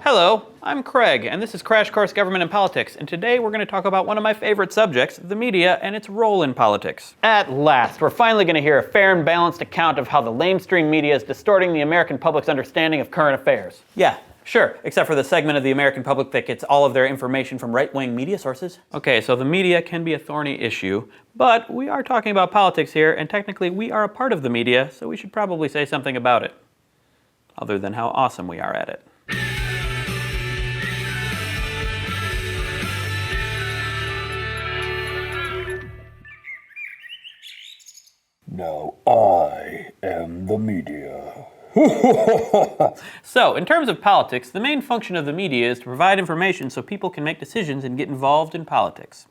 Hello, I'm Craig, and this is Crash Course Government and Politics, and today we're going to talk about one of my favorite subjects, the media and its role in politics. At last, we're finally going to hear a fair and balanced account of how the lamestream media is distorting the American public's understanding of current affairs. Yeah, sure, except for the segment of the American public that gets all of their information from right-wing media sources. Okay, so the media can be a thorny issue, but we are talking about politics here, and technically we are a part of the media, so we should probably say something about it. Other than how awesome we are at it. Now I am the media. So, in terms of politics, the main function of the media is to provide information so people can make decisions and get involved in politics.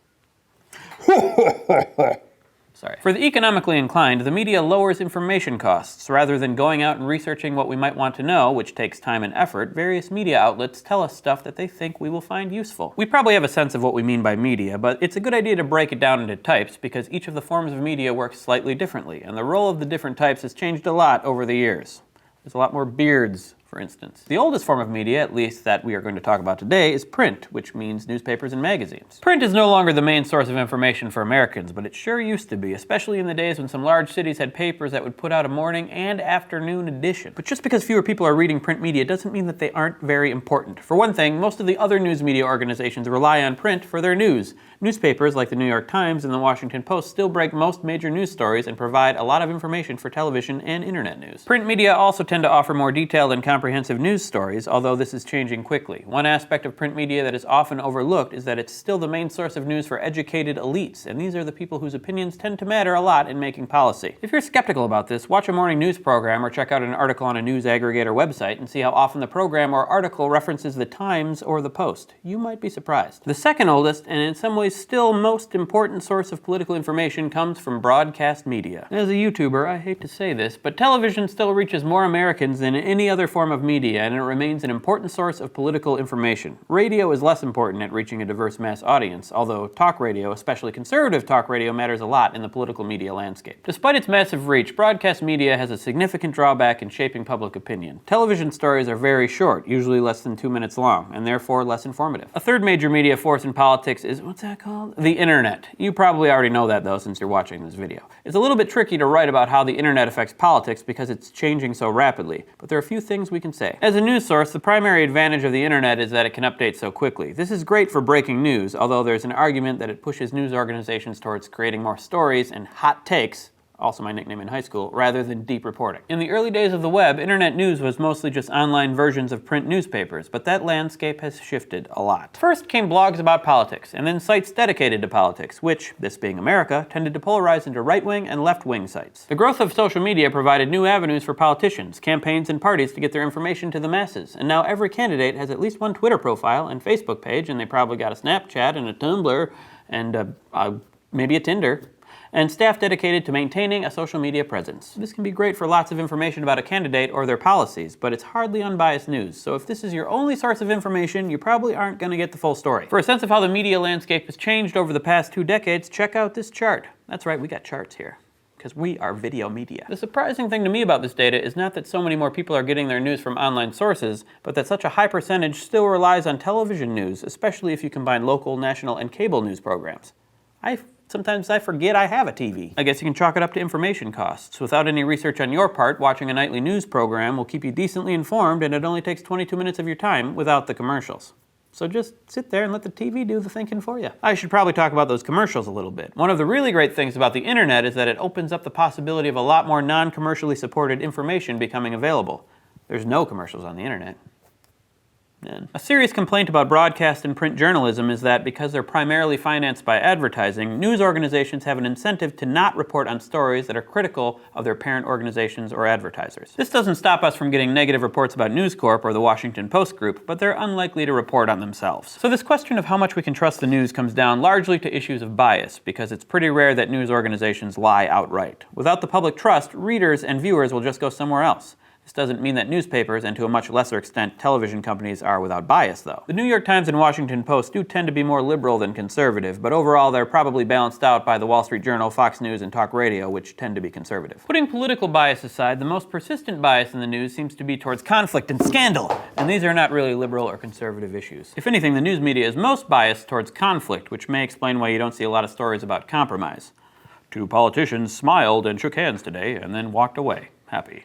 Sorry. For the economically inclined, the media lowers information costs. Rather than going out and researching what we might want to know, which takes time and effort, various media outlets tell us stuff that they think we will find useful. We probably have a sense of what we mean by media, but it's a good idea to break it down into types because each of the forms of media works slightly differently, and the role of the different types has changed a lot over the years. There's a lot more beards, for instance. The oldest form of media, at least that we are going to talk about today, is print, which means newspapers and magazines. Print is no longer the main source of information for Americans, but it sure used to be, especially in the days when some large cities had papers that would put out a morning and afternoon edition. But just because fewer people are reading print media doesn't mean that they aren't very important. For one thing, most of the other news media organizations rely on print for their news. Newspapers like the New York Times and the Washington Post still break most major news stories and provide a lot of information for television and internet news. Print media also tend to offer more detailed and comprehensive news stories, although this is changing quickly. One aspect of print media that is often overlooked is that it's still the main source of news for educated elites, and these are the people whose opinions tend to matter a lot in making policy. If you're skeptical about this, watch a morning news program or check out an article on a news aggregator website and see how often the program or article references the Times or the Post. You might be surprised. The second oldest, and in some ways still most important source of political information comes from broadcast media. As a YouTuber, I hate to say this, but television still reaches more Americans than any other form of media, and it remains an important source of political information. Radio is less important at reaching a diverse mass audience, although talk radio, especially conservative talk radio, matters a lot in the political media landscape. Despite its massive reach, broadcast media has a significant drawback in shaping public opinion. Television stories are very short, usually less than 2 minutes long, and therefore less informative. A third major media force in politics is, what's that called? The internet. You probably already know that though since you're watching this video. It's a little bit tricky to write about how the internet affects politics because it's changing so rapidly, but there are a few things we can say. As a news source, the primary advantage of the internet is that it can update so quickly. This is great for breaking news, although there's an argument that it pushes news organizations towards creating more stories and hot takes, also my nickname in high school, rather than deep reporting. In the early days of the web, internet news was mostly just online versions of print newspapers, but that landscape has shifted a lot. First came blogs about politics, and then sites dedicated to politics, which, this being America, tended to polarize into right-wing and left-wing sites. The growth of social media provided new avenues for politicians, campaigns, and parties to get their information to the masses, and now every candidate has at least one Twitter profile and Facebook page, and they probably got a Snapchat and a Tumblr, and maybe a Tinder, and staff dedicated to maintaining a social media presence. This can be great for lots of information about a candidate or their policies, but it's hardly unbiased news, so if this is your only source of information, you probably aren't going to get the full story. For a sense of how the media landscape has changed over the past 2 decades, check out this chart. That's right, we got charts here, because we are video media. The surprising thing to me about this data is not that so many more people are getting their news from online sources, but that such a high percentage still relies on television news, especially if you combine local, national, and cable news programs. Sometimes I forget I have a TV. I guess you can chalk it up to information costs. Without any research on your part, watching a nightly news program will keep you decently informed, and it only takes 22 minutes of your time without the commercials. So just sit there and let the TV do the thinking for you. I should probably talk about those commercials a little bit. One of the really great things about the internet is that it opens up the possibility of a lot more non-commercially supported information becoming available. There's no commercials on the internet. A serious complaint about broadcast and print journalism is that because they're primarily financed by advertising, news organizations have an incentive to not report on stories that are critical of their parent organizations or advertisers. This doesn't stop us from getting negative reports about News Corp or the Washington Post Group, but they're unlikely to report on themselves. So this question of how much we can trust the news comes down largely to issues of bias, because it's pretty rare that news organizations lie outright. Without the public trust, readers and viewers will just go somewhere else. This doesn't mean that newspapers, and to a much lesser extent television companies, are without bias, though. The New York Times and Washington Post do tend to be more liberal than conservative, but overall they're probably balanced out by the Wall Street Journal, Fox News, and Talk Radio, which tend to be conservative. Putting political bias aside, the most persistent bias in the news seems to be towards conflict and scandal, and these are not really liberal or conservative issues. If anything, the news media is most biased towards conflict, which may explain why you don't see a lot of stories about compromise. Two politicians smiled and shook hands today, and then walked away, happy.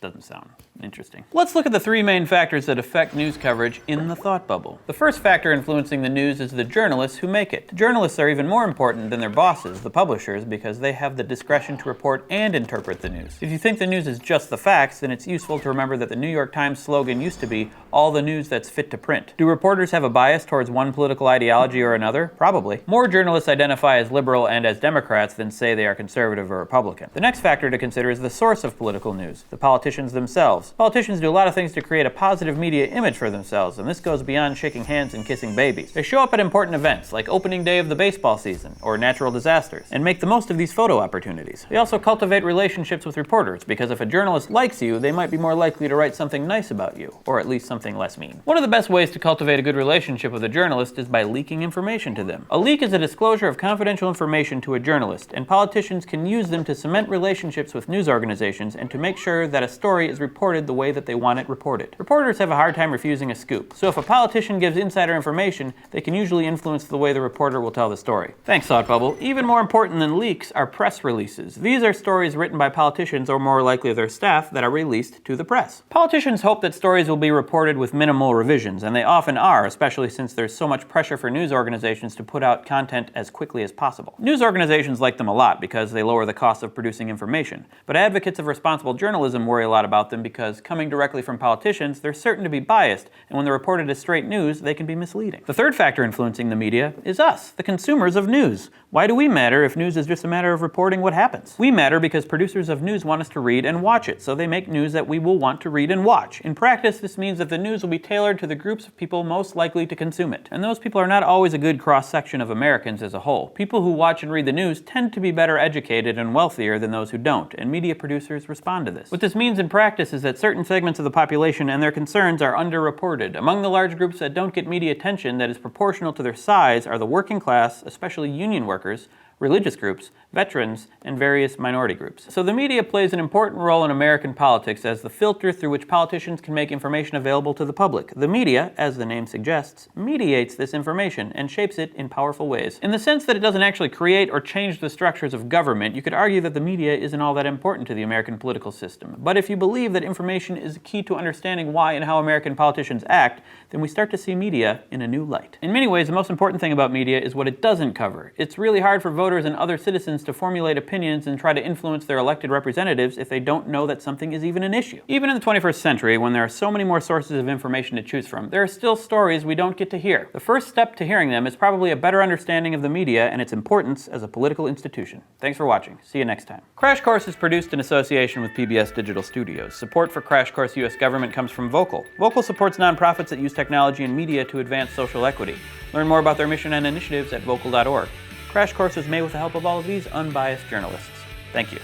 Doesn't sound interesting. Let's look at the three main factors that affect news coverage in the thought bubble. The first factor influencing the news is the journalists who make it. Journalists are even more important than their bosses, the publishers, because they have the discretion to report and interpret the news. If you think the news is just the facts, then it's useful to remember that the New York Times slogan used to be, "All the news that's fit to print." Do reporters have a bias towards one political ideology or another? Probably. More journalists identify as liberal and as Democrats than say they are conservative or Republican. The next factor to consider is the source of political news, the politicians themselves. Politicians do a lot of things to create a positive media image for themselves, and this goes beyond shaking hands and kissing babies. They show up at important events, like opening day of the baseball season, or natural disasters, and make the most of these photo opportunities. They also cultivate relationships with reporters, because if a journalist likes you, they might be more likely to write something nice about you, or at least something less mean. One of the best ways to cultivate a good relationship with a journalist is by leaking information to them. A leak is a disclosure of confidential information to a journalist, and politicians can use them to cement relationships with news organizations and to make sure that a story is reported the way that they want it reported. Reporters have a hard time refusing a scoop, so if a politician gives insider information, they can usually influence the way the reporter will tell the story. Thanks, Thought Bubble. Even more important than leaks are press releases. These are stories written by politicians, or more likely their staff, that are released to the press. Politicians hope that stories will be reported with minimal revisions, and they often are, especially since there's so much pressure for news organizations to put out content as quickly as possible. News organizations like them a lot because they lower the cost of producing information, but advocates of responsible journalism worry a lot about them because, coming directly from politicians, they're certain to be biased, and when they're reported as straight news, they can be misleading. The third factor influencing the media is us, the consumers of news. Why do we matter if news is just a matter of reporting what happens? We matter because producers of news want us to read and watch it, so they make news that we will want to read and watch. In practice, this means that the news will be tailored to the groups of people most likely to consume it. And those people are not always a good cross-section of Americans as a whole. People who watch and read the news tend to be better educated and wealthier than those who don't, and media producers respond to this. What this means in practice is that certain segments of the population and their concerns are underreported. Among the large groups that don't get media attention that is proportional to their size are the working class, especially union workers, religious groups, veterans, and various minority groups. So the media plays an important role in American politics as the filter through which politicians can make information available to the public. The media, as the name suggests, mediates this information and shapes it in powerful ways. In the sense that it doesn't actually create or change the structures of government, you could argue that the media isn't all that important to the American political system. But if you believe that information is key to understanding why and how American politicians act, then we start to see media in a new light. In many ways, the most important thing about media is what it doesn't cover. It's really hard for voters and other citizens to formulate opinions and try to influence their elected representatives if they don't know that something is even an issue. Even in the 21st century, when there are so many more sources of information to choose from, there are still stories we don't get to hear. The first step to hearing them is probably a better understanding of the media and its importance as a political institution. Thanks for watching. See you next time. Crash Course is produced in association with PBS Digital Studios. Support for Crash Course U.S. government comes from Vocal. Vocal supports nonprofits that use technology and media to advance social equity. Learn more about their mission and initiatives at vocal.org. Crash Course was made with the help of all of these unbiased journalists. Thank you.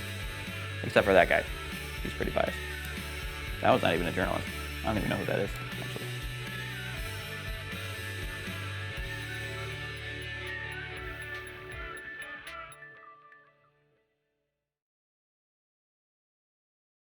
Except for that guy. He's pretty biased. That was not even a journalist. I don't even know who that is.